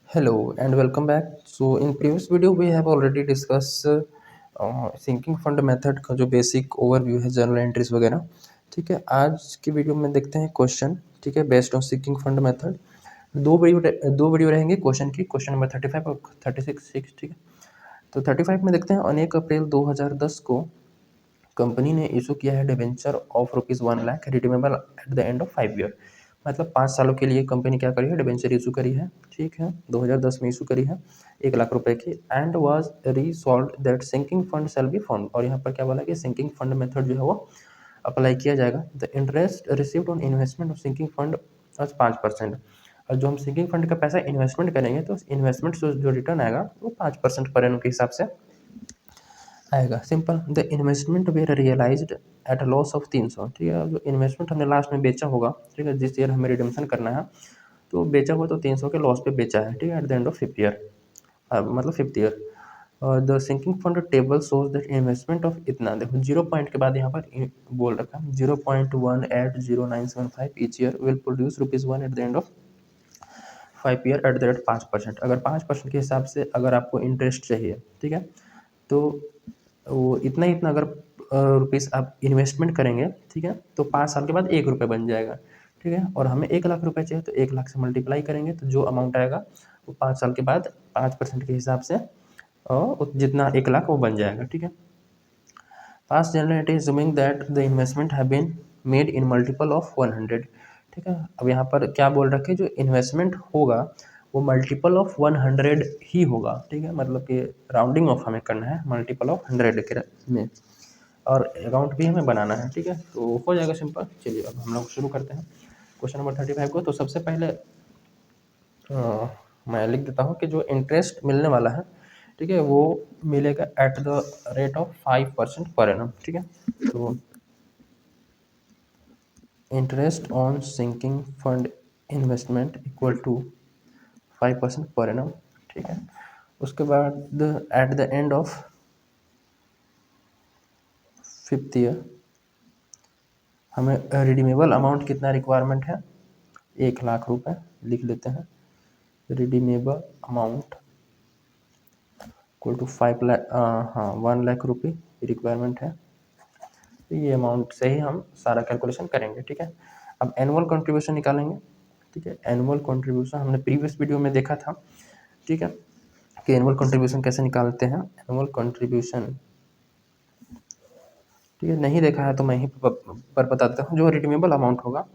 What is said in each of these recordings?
Hello and welcome back. So in previous video we have already discussed sinking fund method का जो basic overview है general entries वगैरह। ठीक है, आज की वीडियो में देखते हैं क्वेश्चन। ठीक है, based on sinking fund method दो वीडियो रहेंगे क्वेश्चन की, क्वेश्चन नंबर 35 और 36। ठीक है, तो 35 में देखते हैं 1 अप्रैल 2010 को कंपनी ने इशू किया है debenture of ₹1 lakh redeemable eight the end of 5 year. मतलब 5 सालों के लिए कंपनी क्या करी है, डिबेंचर इशू करी है। ठीक है, 2010 में इशू करी है 1 लाख रुपए की। And was resolve that sinking fund shall be found. और यहाँ पर क्या बोला कि सिंकिंग फंड मेथड जो है वो अप्लाई किया जाएगा। The interest received on investment of sinking fund आज 5%। और जो हम सिंकिंग फंड का पैसा इन्वेस्टमेंट करेंगे तो इन्वेस्टमेंट से जो रिटर्न आएगा वो 5% पर एनम के हिसाब से आएगा। Simple, the investment were realised at a loss of 300। ठीक है, जो इन्वेस्टमेंट हमने लास्ट में बेचा होगा, ठीक है, जिस ईयर हमें रिडम्पशन करना है, तो बेचा हुआ तो 300 के लॉस पे बेचा है। ठीक है, at the end of 5th year, मतलब 5th year. The sinking fund table shows that investment of इतना, देखो 0 पॉइंट के बाद यहाँ पर बोल रखा है 0.180975 each year will produce ₹1 eight the end of 5 year at the rate 5%। अगर 5% के हिसाब से अगर आपको इंटरेस्ट चाहिए, ठीक है, तो वो इतना इतना अगर रुपीज़ आप इन्वेस्टमेंट करेंगे, ठीक है, तो 5 साल के बाद ₹1 बन जाएगा। ठीक है, और हमें 1 लाख रुपए चाहिए तो 1 लाख से मल्टीप्लाई करेंगे तो जो अमाउंट आएगा वो 5 साल के बाद 5% के हिसाब से जितना 1 लाख वो बन जाएगा। ठीक है, past generate is assuming that the investment have been made in multiple of 100। ठीक है, अब यहाँ पर क्या बोल रखे, जो इन्वेस्टमेंट होगा वो मल्टीपल ऑफ 100 ही होगा। ठीक है, मतलब कि राउंडिंग ऑफ हमें करना है मल्टीपल ऑफ 100 के में, और अकाउंट भी हमें बनाना है। ठीक है, तो हो जाएगा सिंपल। चलिए अब हम लोग शुरू करते हैं क्वेश्चन नंबर 35 को। तो सबसे पहले मैं लिख देता हूँ कि जो इंटरेस्ट मिलने वाला है, ठीक है, वो मिलेगा एट द रेट ऑफ 5% पर एनम। ठीक है, तो interest on sinking fund investment equal to 5% पर एनम। ठीक है, उसके बाद at the end of 5th year हमें रिडीमेबल अमाउंट कितना रिक्वायरमेंट है, 1 लाख रुपए लिख लेते हैं। Redeemable amount equal to 5 lakh, हाँ 1 लाख रुपये रिक्वायरमेंट है। तो ये अमाउंट से ही हम सारा कैलकुलेशन करेंगे। ठीक है, अब एनुअल कंट्रीब्यूशन निकालेंगे। ठीक है, एनुअल कंट्रीब्यूशन हमने प्रीवियस वीडियो में देखा था। ठीक है, कि एनुअल कंट्रीब्यूशन कैसे निकालते हैं। एनुअल कंट्रीब्यूशन, ठीक है, नहीं देखा है तो मैं ही पर बता देता हूँ। जो रिडीमेबल अमाउंट होगा,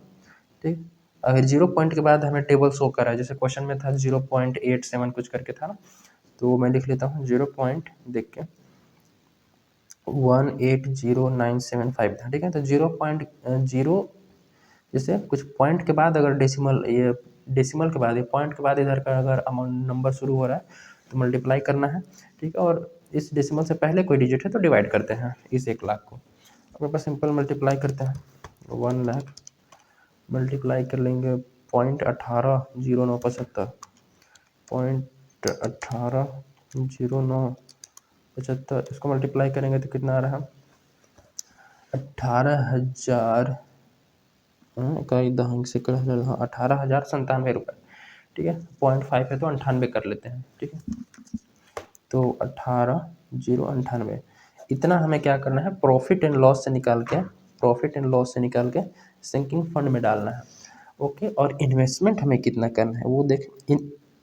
ठीक, अगर 0 पॉइंट के बाद हमें टेबल शो करा है, जैसे क्वेश्चन में था 0.87 कुछ करके था ना, तो मैं लिख लेता हूँ 0 पॉइंट देख के 180,975 था। ठीक है, तो 0.0, जैसे कुछ पॉइंट के बाद अगर डेसिमल, ये डेसिमल के बाद, ये पॉइंट के बाद इधर का अगर अमाउंट नंबर शुरू हो रहा है तो मल्टीप्लाई करना है। ठीक है, और इस डेसिमल से पहले कोई डिजिट है तो डिवाइड करते हैं इस 1 लाख को। अपने पास सिंपल मल्टीप्लाई करते हैं, 1 लाख मल्टीप्लाई कर लेंगे 0.180975, 0.180975, इसको मल्टीप्लाई करेंगे तो कितना आ रहा है 18,000 इकाई दहाई से कर 18,097 रुपये। ठीक है, 0.5 है तो 98 कर लेते हैं। ठीक है, तो 18,098 इतना हमें क्या करना है, प्रॉफिट एंड लॉस से निकाल के, प्रॉफिट एंड लॉस से निकाल के सिंकिंग फंड में डालना है। ओके, और इन्वेस्टमेंट हमें कितना करना है वो देख,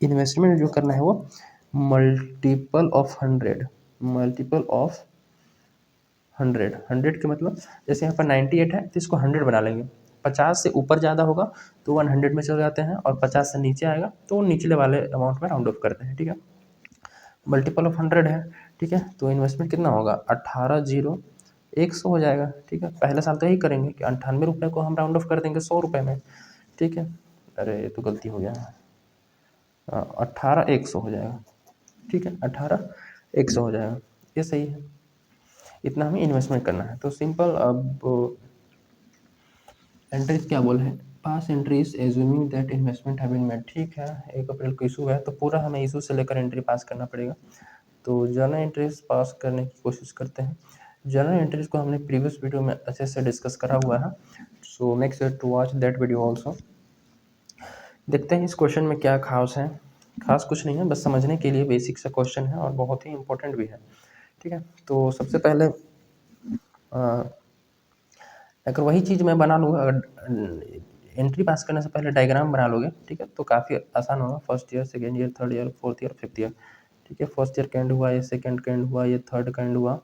इन्वेस्टमेंट जो करना है वो मल्टीपल ऑफ 100, मल्टीपल ऑफ 100। 100 के मतलब जैसे यहाँ पर 98 है तो इसको 100 बना लेंगे। 50 से ऊपर ज़्यादा होगा तो 100 में चले जाते हैं, और 50 से नीचे आएगा तो निचले वाले अमाउंट में राउंड ऑफ करते हैं। ठीक है, मल्टीपल ऑफ 100 है। ठीक है, तो इन्वेस्टमेंट कितना होगा, 18,000 100 हो जाएगा। ठीक है, पहले साल तो यही करेंगे कि 98 रुपये को हम राउंड ऑफ कर देंगे 100 रुपये में। ठीक है, अरे ये तो गलती हो गया, 18,100 हो जाएगा। ठीक है, 18,100 हो जाएगा, ये सही है। इतना हमें इन्वेस्टमेंट करना है। तो सिंपल, अब एंट्रीज क्या बोल है, pass entries assuming that investment have been made. ठीक है, 1 अप्रैल को इशू है तो पूरा हमें इशू से लेकर एंट्री पास करना पड़ेगा। तो जर्नल एंट्रीज पास करने की कोशिश करते हैं। जर्नल एंट्रीज को हमने प्रीवियस वीडियो में अच्छे से डिस्कस करा हुआ है, so make sure to watch that video also. देखते हैं इस क्वेश्चन में क्या खास है। खास कुछ नहीं है, बस समझने के लिए बेसिक सा क्वेश्चन है और बहुत ही इंपॉर्टेंट भी है। ठीक है, तो सबसे पहले अगर वही चीज़ मैं बना लूँगा, अगर एंट्री पास करने से पहले डायग्राम बना लोगे, ठीक है, तो काफ़ी आसान होगा। First year, second year, third year, fourth year, fifth year. ठीक है, फर्स्ट ईयर का एंड हुआ, ये सेकेंड का एंड हुआ, ये थर्ड का एंड हुआ,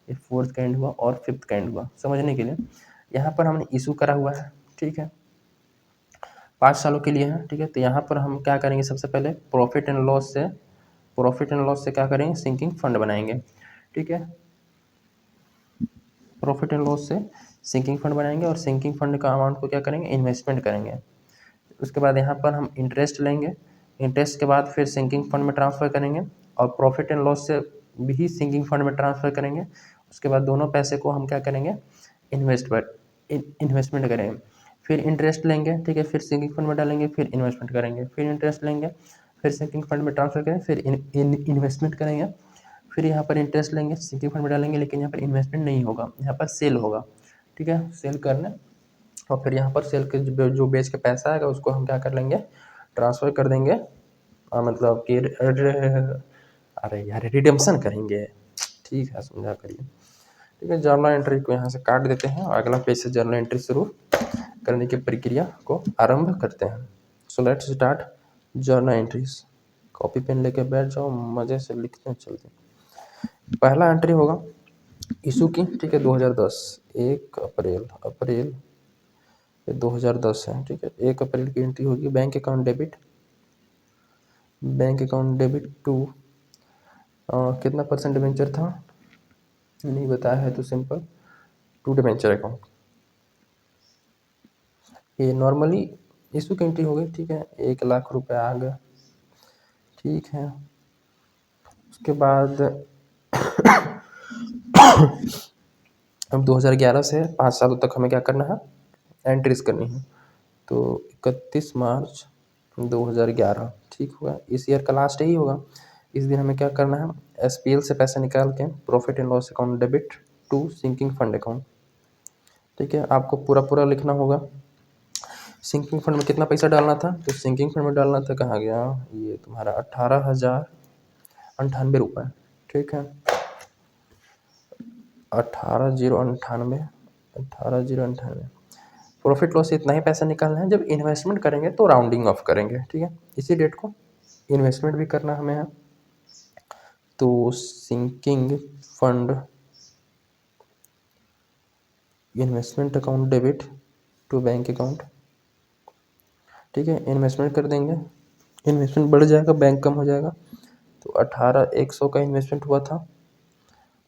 ये फोर्थ का एंड हुआ और फिफ्थ का एंड हुआ। समझने के लिए यहाँ पर हमने इशू करा हुआ है, ठीक है, 5 सालों के लिए है। ठीक है, तो यहाँ पर हम क्या करेंगे, सबसे पहले प्रॉफिट एंड लॉस से क्या करेंगे, सिंकिंग फंड बनाएंगे। ठीक है, प्रॉफिट एंड लॉस से सिंकिंग फंड बनाएंगे और सिंकिंग फंड का अमाउंट को क्या करेंगे, इन्वेस्टमेंट करेंगे। उसके बाद यहाँ पर हम इंटरेस्ट लेंगे, इंटरेस्ट के बाद फिर सिंकिंग फंड में ट्रांसफ़र करेंगे और प्रॉफिट एंड लॉस से भी सिंकिंग फंड में ट्रांसफ़र करेंगे। उसके बाद दोनों पैसे को हम क्या करेंगे, इन्वेस्टमेंट करेंगे। फिर इंटरेस्ट लेंगे, ठीक है, फिर सिंकिंग फंड में डालेंगे, फिर इन्वेस्टमेंट करेंगे, फिर इंटरेस्ट लेंगे, फिर सिंकिंग फंड में ट्रांसफ़र करेंगे, फिर इन्वेस्टमेंट करेंगे। फिर यहाँ पर इंटरेस्ट लेंगे, सिंकिंग फंड में डालेंगे, लेकिन यहाँ पर इन्वेस्टमेंट नहीं होगा, यहाँ पर सेल होगा। ठीक है, सेल करने और फिर यहाँ पर सेल के जो बेच के पैसा आएगा उसको हम क्या कर लेंगे, ट्रांसफ़र कर देंगे, मतलब कि अरे यार रिडेम्पशन करेंगे। ठीक है, समझा करिए। ठीक है, जर्नल एंट्री को यहाँ से काट देते हैं और अगला पेज से जर्नल एंट्री शुरू करने की प्रक्रिया को आरंभ करते हैं। So let's start journal entries. Copy pen लेके बैठ जाओ, मज़े से लिखते हैं चलते। पहला एंट्री होगा इशू की, ठीक है, 2010 1 अप्रैल ये 2010 है। ठीक है, 1 अप्रैल की एंट्री होगी, बैंक अकाउंट डेबिट टू कितना परसेंट डिबेंचर था, नहीं बताया है तो सिंपल टू डिबेंचर अकाउंट। ये नॉर्मली इशू की एंट्री होगी। ठीक है, 1 लाख रुपए आ गए। ठीक है, उसके बाद अब 2011 से 5 सालों तक हमें क्या करना है, एंट्रीज करनी है। तो 31 मार्च 2011, ठीक होगा, इस ईयर का लास्ट ही होगा। इस दिन हमें क्या करना है, एसपीएल से पैसे निकाल के profit and loss account debit to sinking fund account. ठीक है, आपको पूरा पूरा लिखना होगा। सिंकिंग फंड में कितना पैसा डालना था, तो सिंकिंग फंड में डालना था, कहाँ गया ये तुम्हारा, 18,098 रुपये। ठीक है, 18,098 प्रॉफिट लॉस इतना ही पैसा निकालना है। जब इन्वेस्टमेंट करेंगे तो राउंडिंग ऑफ करेंगे। ठीक है, इसी डेट को इन्वेस्टमेंट भी करना हमें है। तो sinking fund investment account debit to bank account. ठीक है, इन्वेस्टमेंट कर देंगे, इन्वेस्टमेंट बढ़ जाएगा, बैंक कम हो जाएगा। तो 18,100 का इन्वेस्टमेंट हुआ था,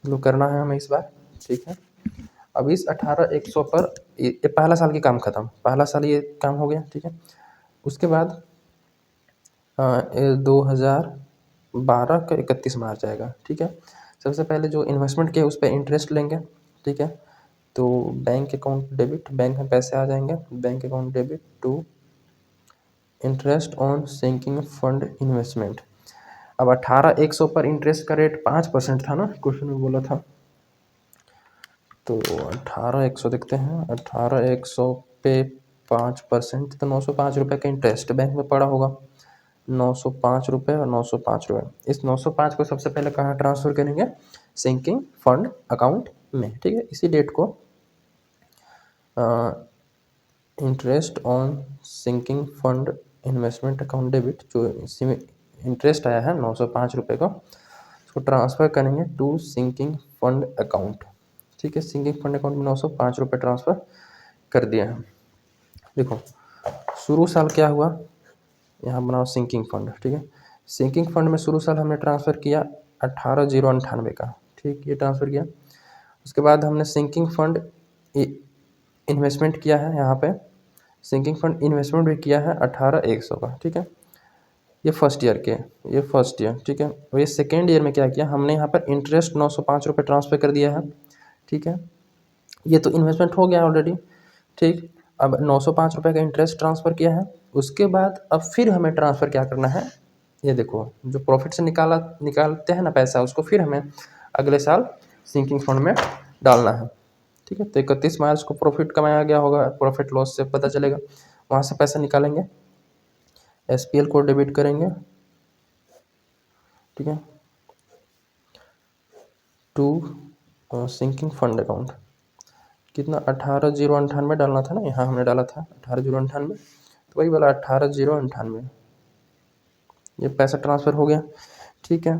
मतलब करना है हमें इस बार। ठीक है, अब इस 18,100 पर ये पहला साल की काम खत्म, पहला साल ये काम हो गया। ठीक है, उसके बाद 2012 का 31 मार्च आएगा। ठीक है, सबसे पहले जो इन्वेस्टमेंट किया उस पर इंटरेस्ट लेंगे। ठीक है, तो बैंक अकाउंट डेबिट, बैंक में पैसे आ जाएंगे, bank account debit to interest on sinking fund investment. अब 18,100 पर इंटरेस्ट का रेट 5% था ना, क्वेश्चन में बोला था। तो 18,100 देखते हैं, 18,100 पे 5%, तो 905 रुपये का इंटरेस्ट बैंक में पड़ा होगा। 905 रुपये और 905 रुपये, इस 905 को सबसे पहले कहाँ ट्रांसफ़र करेंगे, सिंकिंग फंड अकाउंट में। ठीक है, इसी डेट को interest on sinking fund investment account debit, जो इसमें इंटरेस्ट आया है 905 रुपये का, उसको ट्रांसफ़र करेंगे टू सिंकिंग फंड अकाउंट। ठीक है, सिंकिंग फंड अकाउंट में 905 रुपये ट्रांसफ़र कर दिया है। देखो शुरू साल क्या हुआ, यहाँ बनाओ सिंकिंग फंड। ठीक है, सिंकिंग फंड में शुरू साल हमने ट्रांसफ़र किया 18,098 का। ठीक, ये ट्रांसफ़र किया। उसके बाद हमने सिंकिंग फंड इन्वेस्टमेंट किया है, यहाँ पे सिंकिंग फंड इन्वेस्टमेंट भी किया है 18,100 का। ठीक है, ये फर्स्ट ईयर के, ये फर्स्ट ईयर। ठीक है, और ये सेकेंड ईयर में क्या किया हमने, यहाँ पर इंटरेस्ट 905 रुपये ट्रांसफ़र कर दिया है। ठीक है, ये तो इन्वेस्टमेंट हो गया ऑलरेडी। ठीक, अब 905 रुपये का इंटरेस्ट ट्रांसफ़र किया है। उसके बाद अब फिर हमें ट्रांसफ़र क्या करना है, ये देखो जो प्रॉफिट से निकालते हैं ना पैसा, उसको फिर हमें अगले साल सिंकिंग फंड में डालना है। ठीक है, तो 31 मार्च को प्रॉफिट कमाया गया होगा, प्रॉफिट लॉस से पता चलेगा, वहाँ से पैसा निकालेंगे, एसपीएल को डेबिट करेंगे, ठीक है, टू सिंकिंग फंड अकाउंट। कितना, 18,098 डालना था ना, यहाँ हमने डाला था 18,098, तो वही वाला 18,098 ये पैसा ट्रांसफ़र हो गया। ठीक है,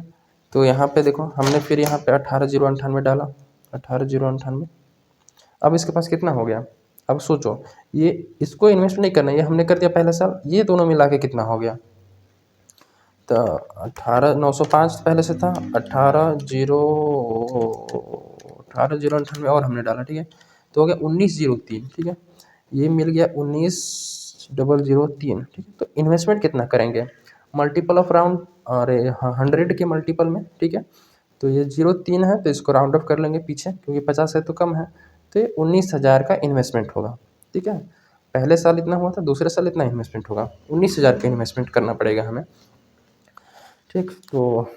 तो यहाँ पे देखो हमने फिर यहाँ पे 18,098 डाला, 18,098। अब इसके पास कितना हो गया, अब सोचो, ये इसको इन्वेस्ट नहीं करना, ये हमने कर दिया पहले साल, ये दोनों मिला के कितना हो गया, तो 18,905 पहले से था, 18,098 और हमने डाला। ठीक है, तो हो गया 19,003। ठीक है, ये मिल गया 19,003। ठीक है, तो इन्वेस्टमेंट कितना करेंगे, मल्टीपल ऑफ राउंड, अरे हाँ 100 के मल्टीपल में। ठीक है, तो ये 0.3 है तो इसको राउंड अप कर लेंगे पीछे, क्योंकि 50 है तो कम है, तो ये 19,000 का इन्वेस्टमेंट होगा। ठीक है, पहले साल इतना हुआ था, दूसरे साल इतना इन्वेस्टमेंट होगा, 19,000 का इन्वेस्टमेंट करना पड़ेगा हमें। ठीक, तो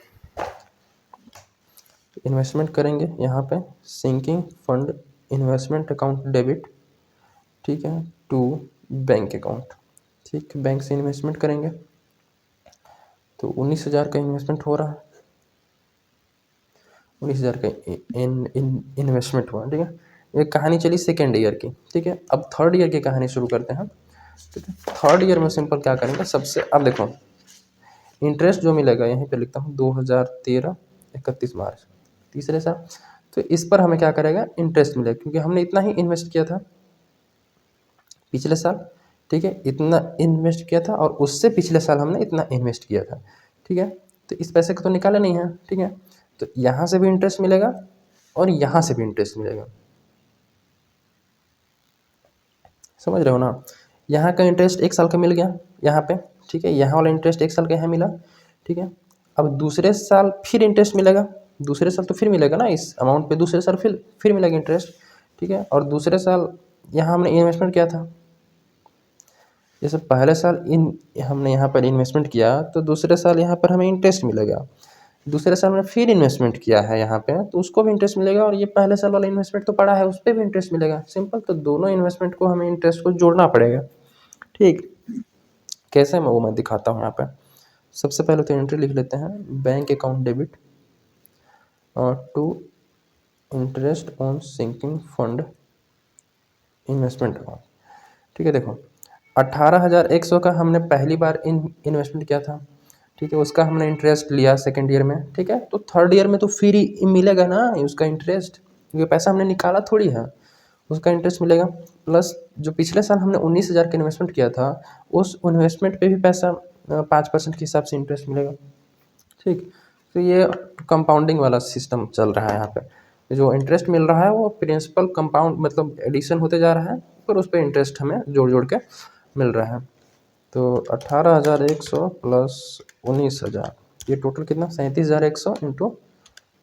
इन्वेस्टमेंट करेंगे यहाँ पे, sinking fund investment account debit. ठीक है, टू बैंक अकाउंट। ठीक, बैंक से इन्वेस्टमेंट करेंगे तो 19,000 का इन्वेस्टमेंट हो रहा है, 19,000 का इन्वेस्टमेंट हुआ। ठीक है, ये कहानी चली सेकेंड ईयर की। ठीक है, अब थर्ड ईयर की कहानी शुरू करते हैं। ठीक है, थर्ड ईयर में सिंपल क्या करेंगे, सबसे अब देखो इंटरेस्ट जो मिलेगा, यहीं पे लिखता हूँ 2013 31 मार्च, तीसरे साल, तो इस पर हमें क्या करेगा, इंटरेस्ट मिलेगा, क्योंकि हमने इतना ही इन्वेस्ट किया था पिछले साल। ठीक है, इतना इन्वेस्ट किया था और उससे पिछले साल हमने इतना इन्वेस्ट किया था। ठीक है, तो इस पैसे को तो निकाला नहीं है। ठीक है, तो यहाँ से भी इंटरेस्ट मिलेगा और यहाँ से भी इंटरेस्ट मिलेगा, समझ रहे हो ना, यहाँ का इंटरेस्ट एक साल का मिल गया यहाँ पे। ठीक है, यहाँ वाला इंटरेस्ट एक साल का यहाँ मिला। ठीक है, अब दूसरे साल फिर इंटरेस्ट मिलेगा, दूसरे साल तो फिर मिलेगा ना इस अमाउंट पे, दूसरे साल फिर मिलेगा इंटरेस्ट। ठीक है, और दूसरे साल यहाँ हमने इन्वेस्टमेंट किया था, जैसे पहले साल हमने यहाँ पर इन्वेस्टमेंट किया, तो दूसरे साल यहाँ पर हमें इंटरेस्ट मिलेगा, दूसरे साल में फिर इन्वेस्टमेंट किया है यहाँ पे, तो उसको भी इंटरेस्ट मिलेगा, और ये पहले साल वाला इन्वेस्टमेंट तो पड़ा है उस पर भी इंटरेस्ट मिलेगा। सिंपल, तो दोनों इन्वेस्टमेंट को हमें इंटरेस्ट को जोड़ना पड़ेगा। ठीक, कैसे मैं दिखाता हूँ यहाँ पे। सबसे पहले तो एंट्री लिख लेते हैं, बैंक अकाउंट डेबिट और to interest on sinking fund investment account. ठीक है, देखो 18,100 का हमने पहली बार इन्वेस्टमेंट किया था। ठीक है, उसका हमने इंटरेस्ट लिया सेकेंड ईयर में। ठीक है, तो थर्ड ईयर में तो फिर ही मिलेगा ना उसका इंटरेस्ट, क्योंकि पैसा हमने निकाला थोड़ी है, उसका इंटरेस्ट मिलेगा। प्लस जो पिछले साल हमने 19,000 का इन्वेस्टमेंट किया था, उस इन्वेस्टमेंट पे भी पैसा 5% के हिसाब से इंटरेस्ट मिलेगा। ठीक, तो ये कंपाउंडिंग वाला सिस्टम चल रहा है यहाँ पे, जो इंटरेस्ट मिल रहा है वो प्रिंसिपल कंपाउंड मतलब एडिशन होते जा रहा है, पर उस पर इंटरेस्ट हमें जोड़ जोड़ के मिल रहा है। तो 18,100 प्लस 19,000, ये टोटल कितना, 37,100 इंटू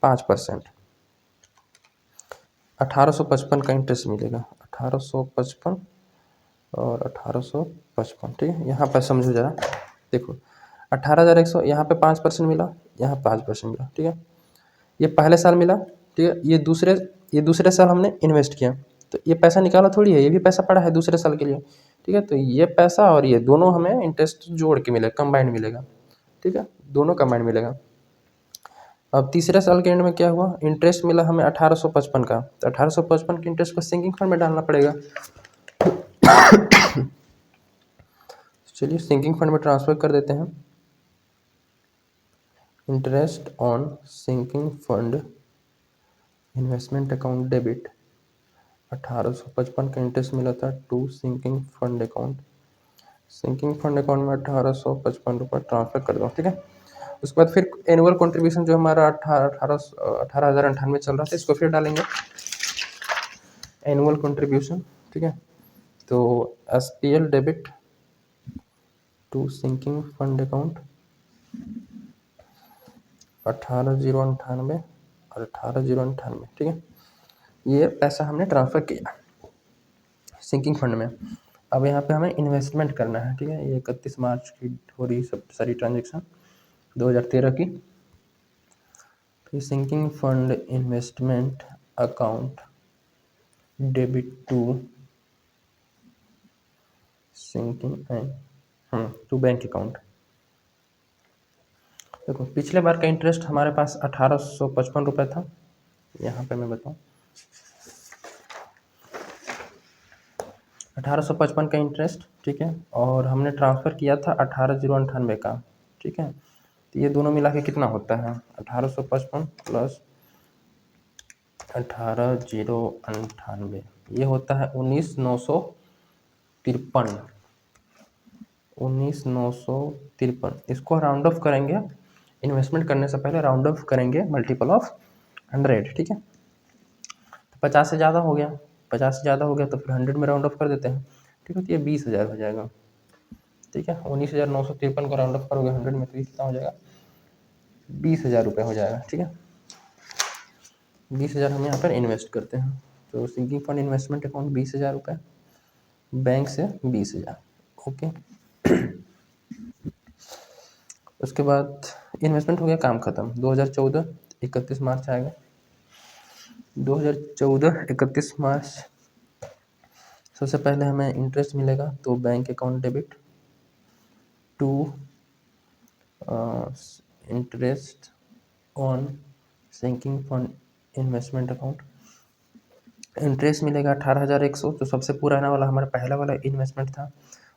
5%, 1855 का इंटरेस्ट मिलेगा, 1855 और 1855। ठीक है, यहाँ पर समझो जरा, देखो 18,100 यहाँ पे 5% मिला, यहाँ 5% मिला। ठीक है, ये पहले साल मिला। ठीक है, ये दूसरे साल हमने इन्वेस्ट किया, तो ये पैसा निकाला थोड़ी है, ये भी पैसा पड़ा है दूसरे साल के लिए। ठीक है, तो ये पैसा और ये दोनों हमें इंटरेस्ट जोड़ के मिलेगा, कंबाइंड मिलेगा। ठीक है, दोनों कंबाइंड मिलेगा। अब तीसरे साल के एंड में क्या हुआ, इंटरेस्ट मिला हमें 1855 का, तो 1855 के इंटरेस्ट को सिंकिंग फंड में डालना पड़ेगा। चलिए सिंकिंग फंड में ट्रांसफ़र कर देते हैं। Interest on sinking fund investment account debit, 1855 का इंटरेस्ट मिला था to sinking fund account, sinking fund account में 1855 रुपये ट्रांसफ़र कर दो। ठीक है, उसके बाद फिर एनुअल कंट्रीब्यूशन जो हमारा 18,098 चल रहा था, इसको फिर डालेंगे एनुअल कंट्रीब्यूशन। ठीक है, तो SPL debit to sinking fund account 18,098 और 18,098। ठीक है, ये पैसा हमने ट्रांसफ़र किया सिंकिंग फंड में। अब यहाँ पे हमें इन्वेस्टमेंट करना है। ठीक है, ये 31 मार्च की हो रही सब सारी ट्रांजेक्शन 2013 की। फिर sinking fund investment account debit to sinking to bank account, देखो पिछले बार का इंटरेस्ट हमारे पास 1855 रुपये था। यहाँ पे मैं बताऊँ 1855 का इंटरेस्ट, ठीक है, और हमने ट्रांसफ़र किया था 18,098 का, ठीक है। तो ये दोनों मिला के कितना होता है 1855 प्लस 18,098, ये होता है 19,953। 19,953 इसको राउंड ऑफ करेंगे, इन्वेस्टमेंट करने से पहले राउंड ऑफ करेंगे मल्टीपल ऑफ 100, ठीक है। तो 50 से ज़्यादा हो गया, 50 से ज़्यादा हो गया तो फिर 100 में राउंड ऑफ कर देते हैं, ठीक है। तो ये 20,000 हो जाएगा, ठीक है। 19,953 को राउंड ऑफ करोगे 100 में तो कितना हो जाएगा 20,000 रुपये हो जाएगा, ठीक है। 20,000 हम यहाँ पर इन्वेस्ट करते हैं, तो सिंकिंग फंड इन्वेस्टमेंट अकाउंट 20,000 रुपये, बैंक से 20,000, ओके। उसके बाद इन्वेस्टमेंट हो गया, काम खत्म। 2014 31 मार्च आएगा, 2014 31 मार्च सबसे पहले हमें इंटरेस्ट मिलेगा, तो bank account debit to interest on sinking fund investment account. Interest मिलेगा 18,100, जो सबसे पुराना वाला हमारा पहला वाला इन्वेस्टमेंट था।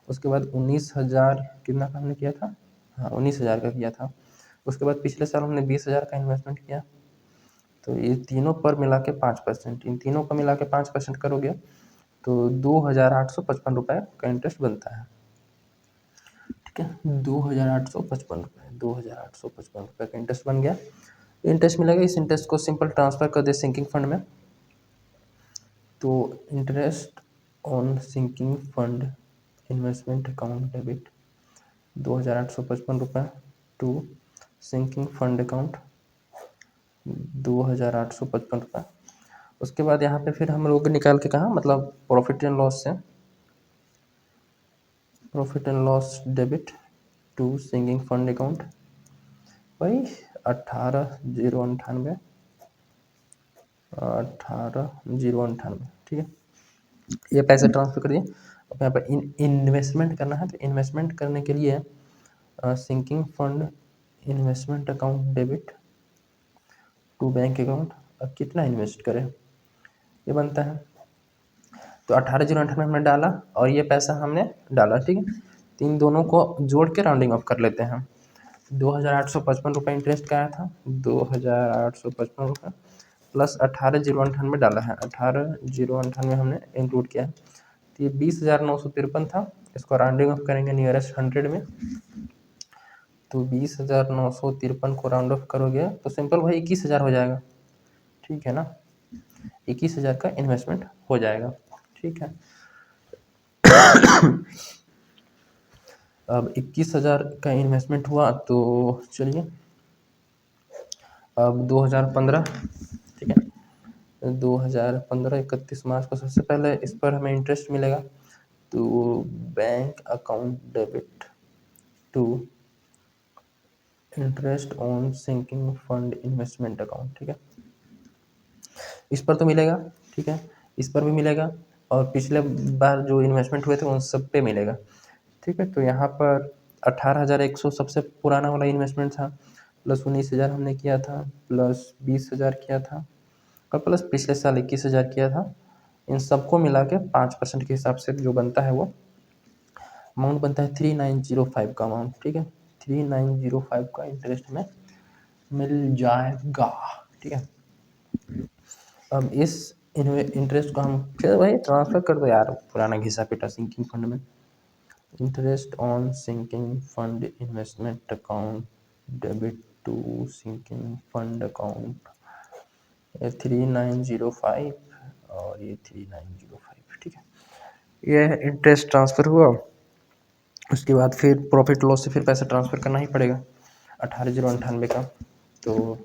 उसके बाद 19,000 कितना का हमने किया था, हाँ 19,000 का किया था। उसके बाद पिछले साल हमने 20,000 का इन्वेस्टमेंट किया। तो ये तीनों पर मिला के 5%, इन तीनों का मिला के 5% करोगे तो 2,855 रुपये का इंटरेस्ट बनता है, ठीक है। 2,855 रुपये, 2,855 रुपये का इंटरेस्ट बन गया। इंटरेस्ट मिलेगा, इस इंटरेस्ट को सिंपल ट्रांसफ़र कर दे सिंकिंग फंड में। तो interest on sinking fund investment account debit 2,855 रुपये टू सिंकिंग फंड अकाउंट 2,855 रुपये। उसके बाद यहाँ पे फिर हम लोग निकाल के कहाँ, मतलब प्रॉफिट एंड लॉस से, profit and loss debit to sinking fund account भाई 18,098, 18,098, ठीक है। ये पैसे ट्रांसफ़र करिए। अब यहाँ पर इन्वेस्टमेंट करना है, तो इन्वेस्टमेंट करने के लिए sinking fund investment account debit to bank account. अब कितना इन्वेस्ट करें, ये बनता है, तो 18,098 हमने डाला और ये पैसा हमने डाला, ठीक है। तो इन दोनों को जोड़ के राउंडिंग ऑफ कर लेते हैं। 2,855 रुपये इंटरेस्ट का आया था, 2,855 रुपये प्लस 18,098 डाला है, 18,098 हमने इंक्लूड किया है। तो ये 20,953 था, इसको राउंडिंग ऑफ करेंगे नियरेस्ट 100 में। तो 20,953 को राउंड ऑफ करोगे तो सिंपल भाई 21,000 हो जाएगा, ठीक है ना। 21,000 का इन्वेस्टमेंट हो जाएगा, ठीक है। अब 21,000 का इन्वेस्टमेंट हुआ, तो चलिए अब 2015, ठीक है, 2015 31 मार्च को सबसे पहले इस पर हमें इंटरेस्ट मिलेगा। तो bank account debit to interest on sinking fund investment account, ठीक है। इस पर तो मिलेगा, ठीक है, इस पर भी मिलेगा, और पिछले बार जो इन्वेस्टमेंट हुए थे उन सब पे मिलेगा, ठीक है। तो यहाँ पर 18,100 सबसे पुराना वाला इन्वेस्टमेंट था, प्लस 19,000 हमने किया था, प्लस 20,000 किया था, और प्लस पिछले साल 21,000 किया था। इन सबको मिला के 5% के हिसाब से जो बनता है वो अमाउंट बनता है 3,905 का अमाउंट, ठीक है। 3,905 का इंटरेस्ट हमें मिल जाएगा, ठीक है। अब इस इंटरेस्ट को हम फिर वही ट्रांसफ़र कर दो यार, पुराना घिसा पिटा सिंकिंग फंड में। Interest on sinking fund investment account debit to sinking fund account, ये 3,905 और ये 3,905, ठीक है। ये इंटरेस्ट ट्रांसफ़र हुआ। उसके बाद फिर प्रॉफिट लॉस से फिर पैसा ट्रांसफ़र करना ही पड़ेगा 18,098 का। तो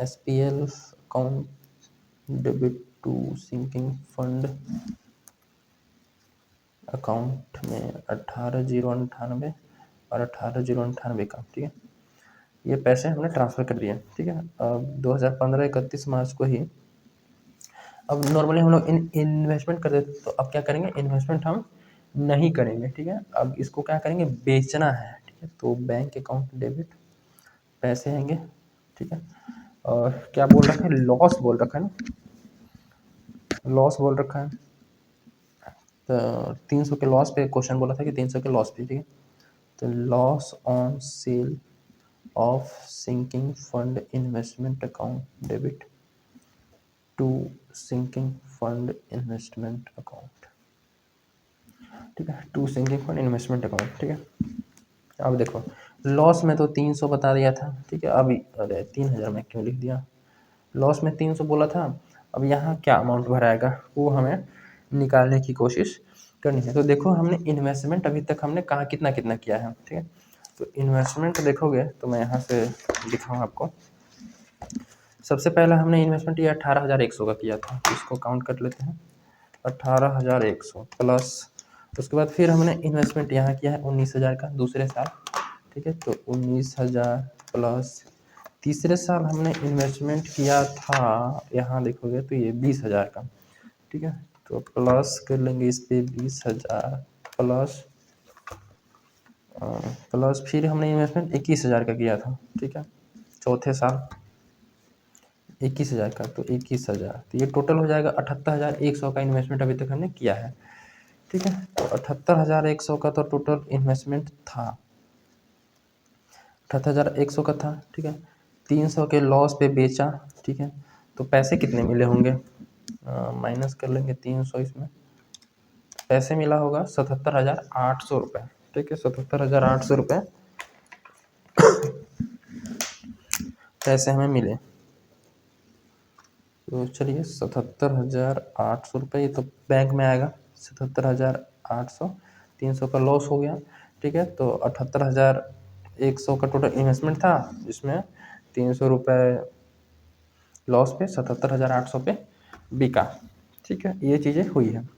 SPL account debit to sinking fund account में 18,098 और 18,098 का, ठीक है। ये पैसे हमने ट्रांसफ़र कर दिए, ठीक है। अब 2015 31 मार्च को ही, अब नॉर्मली हम लोग इन्वेस्टमेंट कर देते, तो अब क्या करेंगे, इन्वेस्टमेंट हम नहीं करेंगे, ठीक है। अब इसको क्या करेंगे, बेचना है, ठीक है। तो बैंक अकाउंट डेबिट, पैसे आएंगे, ठीक है। और क्या बोल रखा है, लॉस बोल रखा है ना, लॉस बोल रखा है। तो 300 के लॉस पे क्वेश्चन बोला था कि 300 के लॉस पे, ठीक है। तो loss on sale of sinking fund investment account debit to sinking fund investment account, ठीक है, to sinking fund investment account, ठीक है। अब देखो लॉस में तो 300 बता दिया था, ठीक है। अभी अरे 3000 में क्यों लिख दिया, लॉस में 300 बोला था। अब यहाँ क्या अमाउंट भराएगा वो हमें निकालने की कोशिश करनी है। तो देखो हमने इन्वेस्टमेंट अभी तक हमने कहाँ कितना कितना किया है, ठीक है। तो इन्वेस्टमेंट देखोगे तो मैं यहाँ से दिखाऊँ आपको। सबसे पहला हमने इन्वेस्टमेंट ये 18,100 का किया था, तो इसको काउंट कर लेते हैं। 18,100 प्लस उसके बाद फिर हमने इन्वेस्टमेंट यहाँ किया है 19,000 का दूसरे साल, ठीक है। तो 19,000 प्लस तीसरे साल हमने इन्वेस्टमेंट किया था, यहाँ देखोगे तो ये 20,000 का, ठीक है। तो प्लस कर लेंगे इस पे 20,000 प्लस प्लस फिर हमने इन्वेस्टमेंट 21,000 का किया था, ठीक है। चौथे साल 21,000 का, तो 21,000, तो ये टोटल हो जाएगा 78,100 का इन्वेस्टमेंट अभी तक हमने किया है, ठीक है। तो 78,100 का तो टोटल इन्वेस्टमेंट था, 78,100 का था, ठीक है। 300 के लॉस पे बेचा, ठीक है। तो पैसे कितने मिले होंगे, माइनस कर लेंगे 300 इसमें, पैसे मिला होगा 77,800 रुपये, ठीक है। 77,800 रुपये पैसे हमें मिले। तो चलिए 77,800 रुपये, ये तो बैंक में आएगा 77,800, 300 का लॉस हो गया, ठीक है। तो 78,100 का टोटल इन्वेस्टमेंट था, जिसमें 300 रुपये लॉस पे 77,800 पे बिका, ठीक है। ये चीज़ें हुई है।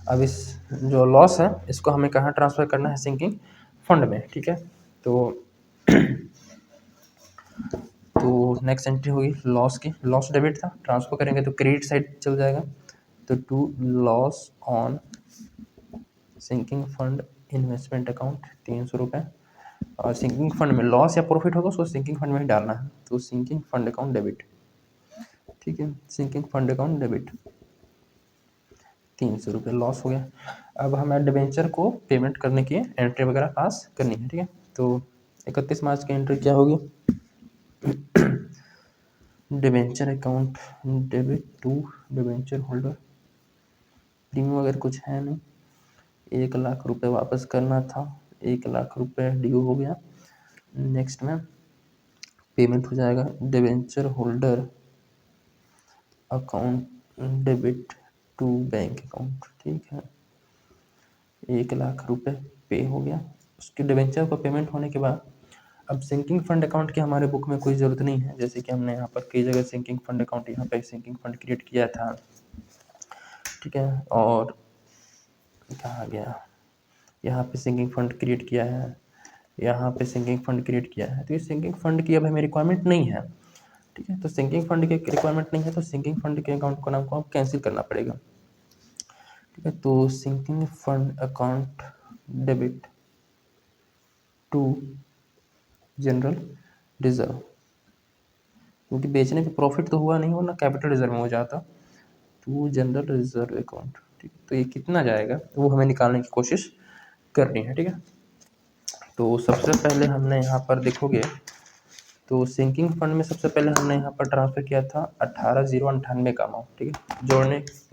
अब इस जो लॉस है इसको हमें कहाँ ट्रांसफ़र करना है, सिंकिंग फंड में, ठीक है। तो नेक्स्ट एंट्री होगी लॉस की, लॉस डेबिट था, ट्रांसफर करेंगे तो क्रेडिट साइड चल जाएगा। तो to loss on sinking fund investment account 300 रुपये, और सिंकिंग फंड में लॉस या प्रॉफिट होगा उसको सिंकिंग फंड में ही डालना है। तो सिंकिंग फंड अकाउंट डेबिट, ठीक है, सिंकिंग फंड अकाउंट डेबिट 300 रुपये लॉस हो गया। अब हमें डिबेंचर को पेमेंट करने की एंट्री वगैरह पास करनी है, ठीक है। तो 31 मार्च की एंट्री क्या होगी, debenture account debit to debenture holder, premium वगैरह कुछ है नहीं, 1,00,000 रुपये वापस करना था, 1,00,000 रुपये ड्यू हो गया। नेक्स्ट में पेमेंट हो जाएगा debenture holder account debit to bank account, ठीक है। 1,00,000 रुपये पे हो गया। उसके डिबेंचर को पेमेंट होने के बाद अब सिंकिंग फंड अकाउंट की हमारे बुक में कोई ज़रूरत नहीं है, जैसे कि हमने यहाँ पर कई जगह सिंकिंग फंड अकाउंट, यहाँ पे सिंकिंग फंड क्रिएट किया था, ठीक है। और कहाँ गया, यहाँ पे सिंकिंग फंड क्रिएट किया है, यहाँ पे सिंकिंग फंड क्रिएट किया है। तो ये सिंकिंग फंड की अब हमें रिक्वायरमेंट नहीं है, ठीक है। तो सिंकिंग फंड की रिक्वायरमेंट नहीं है, तो सिंकिंग फंड के अकाउंट को नाम को आप कैंसिल करना पड़ेगा, ठीक है। तो sinking fund account debit to general reserve, क्योंकि बेचने पे प्रॉफिट तो हुआ नहीं, वरना कैपिटल रिजर्व में हो जाता। टू जनरल रिजर्व अकाउंट, ठीक है। तो ये कितना जाएगा वो हमें निकालने की कोशिश करनी है, ठीक है। तो सबसे पहले हमने यहाँ पर देखोगे तो सिंकिंग फंड में सबसे पहले हमने यहाँ पर ट्रांसफ़र किया था 18,098 का अमाउंट, ठीक है।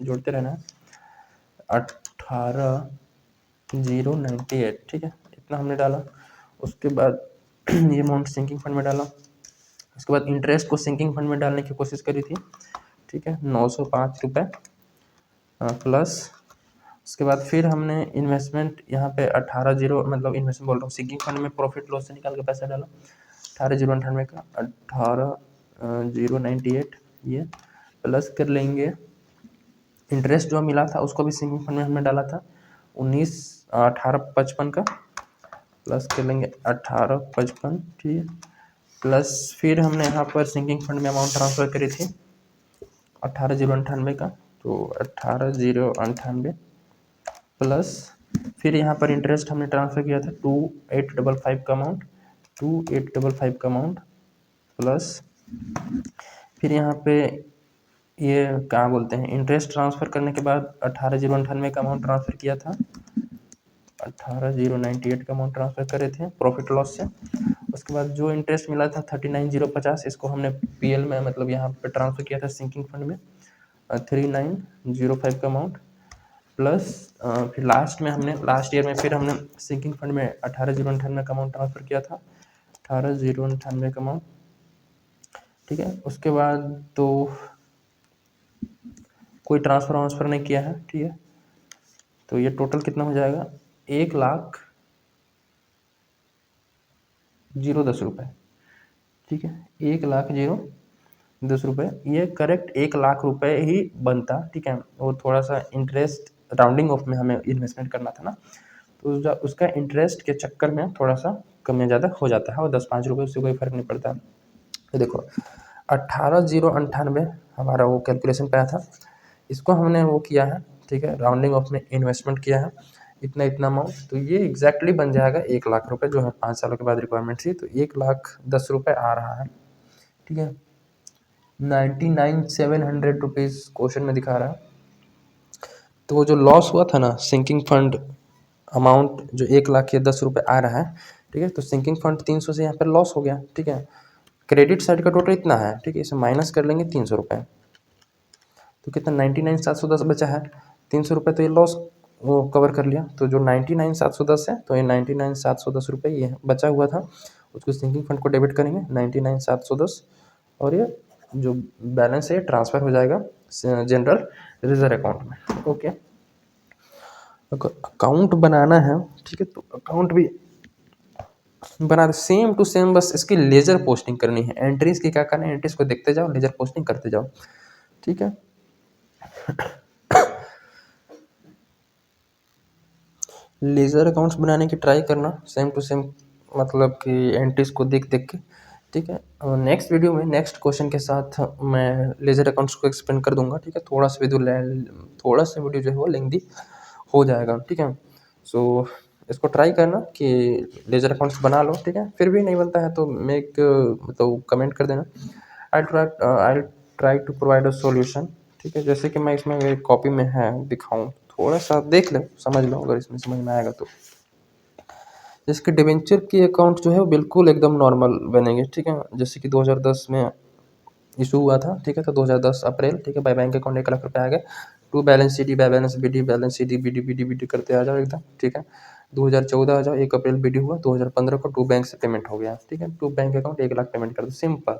जोड़ते रहना है 18,098, ठीक है, इतना हमने डाला। उसके बाद ये अमाउंट सिंकिंग फंड में डाला। उसके बाद इंटरेस्ट को सिंकिंग फंड में डालने की कोशिश करी थी, ठीक है, 905 रुपये प्लस। उसके बाद फिर हमने इन्वेस्टमेंट यहाँ पे 18,0 मतलब इन्वेस्टमेंट बोल रहा हूँ, सिंकिंग फंड में प्रॉफिट लॉस से निकाल के पैसा डाला 18,098 का 18,098, ये प्लस कर लेंगे इंटरेस्ट जो मिला था उसको भी सिंकिंग फंड में हमने डाला था 18,55 का, प्लस कर लेंगे 18,55, ठीक है। प्लस फिर हमने यहाँ पर सिंकिंग फंड में अमाउंट ट्रांसफ़र करी थी 18,098 का, तो 18,098 प्लस फिर यहाँ पर इंटरेस्ट हमने ट्रांसफ़र किया था 2855 का अमाउंट, 2855 का अमाउंट प्लस फिर यहाँ पे ये क्या बोलते हैं, इंटरेस्ट ट्रांसफ़र करने के बाद 18,098 का अमाउंट ट्रांसफ़र किया था, 18,098 का अमाउंट ट्रांसफ़र करे थे प्रॉफिट लॉस से। उसके बाद जो इंटरेस्ट मिला था 39,050, इसको हमने पीएल में मतलब यहाँ पे ट्रांसफ़र किया था सिंकिंग फंड में 3905 का अमाउंट प्लस फिर लास्ट में हमने लास्ट ईयर में फिर हमने सिंकिंग फंड में 18,098 का अमाउंट ट्रांसफ़र किया था, 18,098 का अमाउंट, ठीक है। उसके बाद तो कोई ट्रांसफ़र वांसफ़र नहीं किया है, ठीक है। तो ये टोटल कितना हो जाएगा, 1,00,010 रुपये, ठीक है, 1,00,010 रुपये। ये करेक्ट 1,00,000 रुपये ही बनता, ठीक है। वो थोड़ा सा इंटरेस्ट राउंडिंग ऑफ में हमें इन्वेस्टमेंट करना था ना, तो उसका इंटरेस्ट के चक्कर में थोड़ा सा कम या ज़्यादा हो जाता है, और 10-5 रुपये उससे कोई फ़र्क नहीं पड़ता। तो देखो 18,098 हमारा वो कैलकुलेशन पे आया था, इसको हमने वो किया है, ठीक है, राउंडिंग ऑफ में इन्वेस्टमेंट किया है इतना इतना अमाउंट, तो ये एग्जैक्टली बन जाएगा 1,00,000 रुपये, जो है 5 सालों के बाद रिक्वायरमेंट थी, तो 1,10,000 रुपये आ रहा है, ठीक है। 99,700 रुपीज़ क्वेश्चन में दिखा रहा है। तो वो जो लॉस हुआ था ना सिंकिंग फंड अमाउंट, जो 1,10,000 आ रहा है, ठीक है, तो सिंकिंग फंड 300 से यहाँ पर लॉस हो गया, ठीक है। क्रेडिट साइड का टोटल इतना है, ठीक है, इसे माइनस कर लेंगे 300 रुपये, तो कितना 99,710 बचा है, 300 रुपये, तो ये लॉस वो कवर कर लिया। तो जो 99,710 है, तो ये 99,710 रुपये ये बचा हुआ था, उसको सिंकिंग फंड को डेबिट करेंगे 99,710, और ये जो बैलेंस है ट्रांसफ़र हो जाएगा जनरल रिजर्व अकाउंट में, ओके। अगर अकाउंट बनाना है, ठीक है, तो अकाउंट भी बना दे सेम टू सेम, बस इसकी लेजर पोस्टिंग करनी है, एंट्रीज की क्या करना है, एंट्रीज को देखते जाओ, लेजर पोस्टिंग करते जाओ, ठीक है। लेजर अकाउंट्स बनाने की ट्राई करना सेम टू सेम, मतलब कि एंट्रीज को देख देख के, ठीक है। नेक्स्ट वीडियो में नेक्स्ट क्वेश्चन के साथ मैं लेजर अकाउंट्स को एक्सप्लेन कर दूंगा, ठीक है। थोड़ा सा वीडियो जो है वो लेंथी हो जाएगा, ठीक है। सो इसको ट्राई करना कि लेजर अकाउंट्स बना लो, ठीक है। फिर भी नहीं बनता है तो मतलब कमेंट कर देना, I try to provide a solution, ठीक है। जैसे कि मैं इसमें मेरी कॉपी में है दिखाऊं, थोड़ा सा देख लो, समझ लो, अगर इसमें समझ में आएगा तो। इसके डिवेंचर की अकाउंट जो है वो बिल्कुल एकदम नॉर्मल बनेंगे, ठीक है। जैसे कि 2010 में इशू हुआ था, ठीक है, तो 2010 अप्रैल, ठीक है, बाय बैंक अकाउंट 1,00,000 रुपये आ गए, to balance C D, by balance B D, balance C D B D, B D B D करते आ जाओ एकदम, ठीक है। 2014 आ जाओ, 1 अप्रैल बी डी हुआ, 2015 को टू बैंक से पेमेंट हो गया, ठीक है, टू बैंक अकाउंट 1,00,000 पेमेंट कर दो, सिंपल।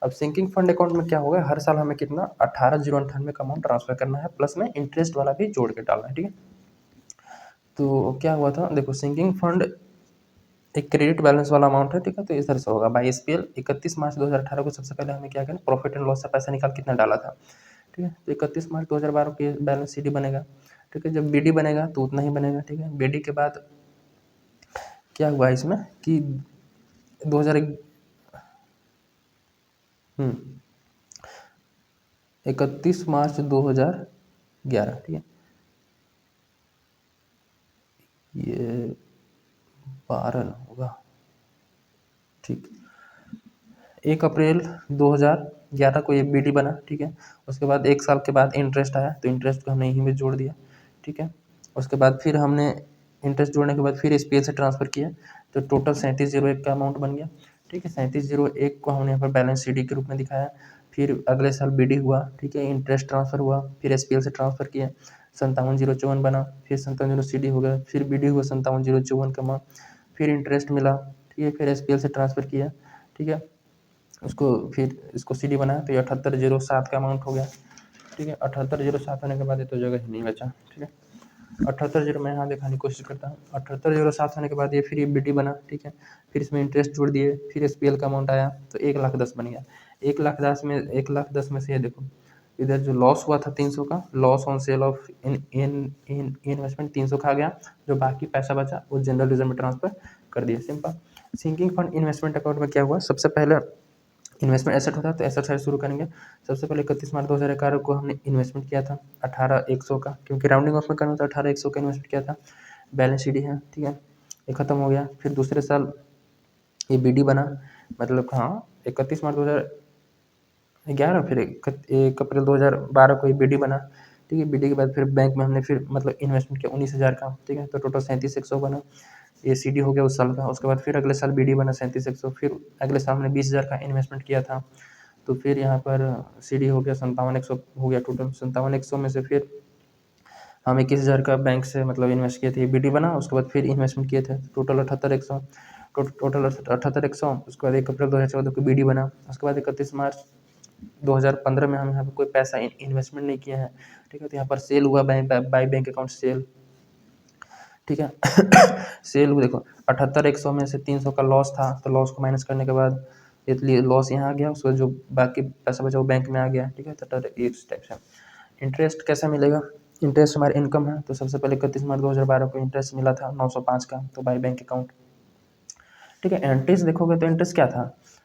अब सिंकिंग फंड अकाउंट में क्या होगा, हर साल हमें कितना 18,098 का अमाउंट ट्रांसफर करना है, प्लस में इंटरेस्ट वाला भी जोड़ के डालना है, ठीक है। तो क्या हुआ था, देखो सिंकिंग फंड एक क्रेडिट बैलेंस वाला अमाउंट है, ठीक है, तो इस तरह से होगा बाई एसपीएल 31 मार्च 2018 को सबसे पहले हमें क्या करना, प्रॉफिट एंड लॉस से पैसा निकाल कितना डाला था, ठीक है। तो 31 मार्च 2012 के बैलेंस सीडी बनेगा, ठीक है। जब बीडी बनेगा तो उतना ही बनेगा, ठीक है। बीडी के बाद क्या हुआ इसमें कि 2000 31 मार्च 2011, ठीक है, ये 12 होगा, ठीक। 1 अप्रैल 2011 को ये बीडी बना, ठीक है। उसके बाद 1 साल के बाद इंटरेस्ट आया, तो इंटरेस्ट को हमने यहीं में जोड़ दिया, ठीक है। उसके बाद फिर हमने इंटरेस्ट जोड़ने के बाद फिर एसपीएल से ट्रांसफ़र किया, तो टोटल 3701 का अमाउंट बन गया, ठीक है। 3701 को हमने यहाँ पर बैलेंस सीडी के रूप में दिखाया। फिर अगले साल बीडी हुआ, ठीक है, इंटरेस्ट ट्रांसफ़र हुआ, फिर एसपीएल से ट्रांसफ़र किया, 57,054 बना, फिर 57,000 सीडी हो गया, फिर बीडी हुआ 57,054 का अमाउंट, फिर इंटरेस्ट मिला, ठीक है, फिर एसपीएल से ट्रांसफ़र किया, ठीक है। उसको फिर इसको सीडी बनाया, तो ये 78,007 का अमाउंट हो गया, ठीक है। 78,007 होने के बाद ये तो जगह ही नहीं बचा, ठीक है। 78,000 मैं यहाँ दिखाने की कोशिश करता हूँ, 78,007 होने के बाद ये फिर ये बीडी बना, ठीक है। फिर इसमें इंटरेस्ट जोड़ दिए, फिर एसपीएल का अमाउंट आया, तो 1,10,000 बन गया। 1,10,000 में से ये देखो, इधर जो लॉस हुआ था 300 का, loss on sale of investment 300 का आ गया, जो बाकी पैसा बचा वो जनरल रिजर्व में ट्रांसफर कर दिया, simple. Sinking fund investment account में क्या हुआ, सबसे पहले इन्वेस्टमेंट एसेट होता है तो एसेट साइड शुरू करेंगे। सबसे पहले 31 मार्च 2011 को हमने इन्वेस्टमेंट किया था 18,100 का, क्योंकि राउंडिंग ऑफ में करना था, 18,100 का इन्वेस्टमेंट किया था। बैलेंस शीट है, ठीक है, ये खत्म हो गया। फिर दूसरे साल ये बीडी बना, मतलब हाँ 31 मार्च 2011, फिर 1 अप्रैल 2012 को ये बीडी बना, ठीक है। बीडी के बाद फिर बैंक में हमने फिर मतलब इन्वेस्टमेंट किया 19,000 का, ठीक है, तो टोटल 37,100 बना। ये सीडी हो गया उस साल का। उसके बाद फिर अगले साल बीडी बना 37,100, फिर अगले साल हमने 20,000 का इन्वेस्टमेंट किया था, तो फिर यहाँ पर सीडी हो गया 57,100 हो गया। टोटल 57,100 में से फिर हम 21,000 का बैंक से मतलब इन्वेस्ट किए थे, बीडी बना। उसके बाद फिर इन्वेस्टमेंट किए थे टोटल 78,100, टोटल 78,100। उसके बाद 1 अप्रैल 2014 को बीडी बना। उसके बाद 31 मार्च 2015 में हम यहाँ पर कोई पैसा इन्वेस्टमेंट नहीं किया है, ठीक है। तो यहाँ पर सेल हुआ बाई बैंक अकाउंट सेल, ठीक है। सेल हुआ, देखो 78,100 में से 300 का लॉस था, तो लॉस को माइनस करने के बाद इसलिए लॉस यहाँ आ गया। उसका जो बाकी पैसा बचा वो बैंक में आ गया, ठीक है। तो इस टाइप से इंटरेस्ट कैसा मिलेगा, इंटरेस्ट हमारा इनकम है, तो सबसे पहले 31 मार्च 2012 को इंटरेस्ट मिला था 905 का, तो बाई बैंक अकाउंट, ठीक है। इंटरेस्ट देखोगे तो इंटरेस्ट क्या था,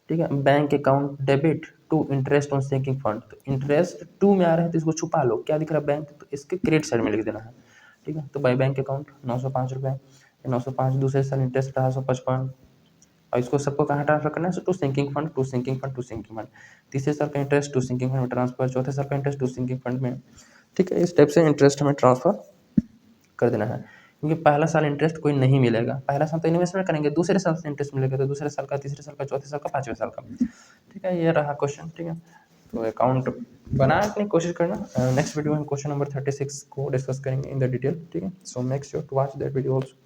ठीक है, bank account debit to interest on sinking fund. तो इंटरेस्ट टू में आ रहा है तो इसको छुपा लो, क्या दिख रहा है बैंक, तो इसके क्रेडिट साइड में लिख देना है, ठीक है। तो बाई बैंक अकाउंट 905 रुपये, 905। दूसरे साल इंटरेस्ट रहा 155, और इसको सबको कहाँ ट्रांसफर करना है, to sinking fund, to sinking fund, to sinking fund. तीसरे साल का इंटरेस्ट टू सिंकिंग फंड में ट्रांसफर, चौथे साल का इंटरेस्ट टू सिंकिंग फंड में, ठीक है। इस टाइप से इंटरेस्ट हमें ट्रांसफर कर देना है, क्योंकि पहला साल इंटरेस्ट कोई नहीं मिलेगा, पहला साल तो इन्वेस्टमेंट करेंगे, दूसरे साल से इंटरेस्ट मिलेगा, तो दूसरे साल का, तीसरे साल का, चौथे साल का, पाँचवें साल का, ठीक है। ये रहा क्वेश्चन, ठीक है। तो अकाउंट बनाने की कोशिश करना। नेक्स्ट वीडियो में क्वेश्चन नंबर 36 को डिस्कस करेंगे इन द डिटेल, ठीक है। So make sure to watch that video also.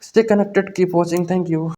Stay connected, keep watching, thank you.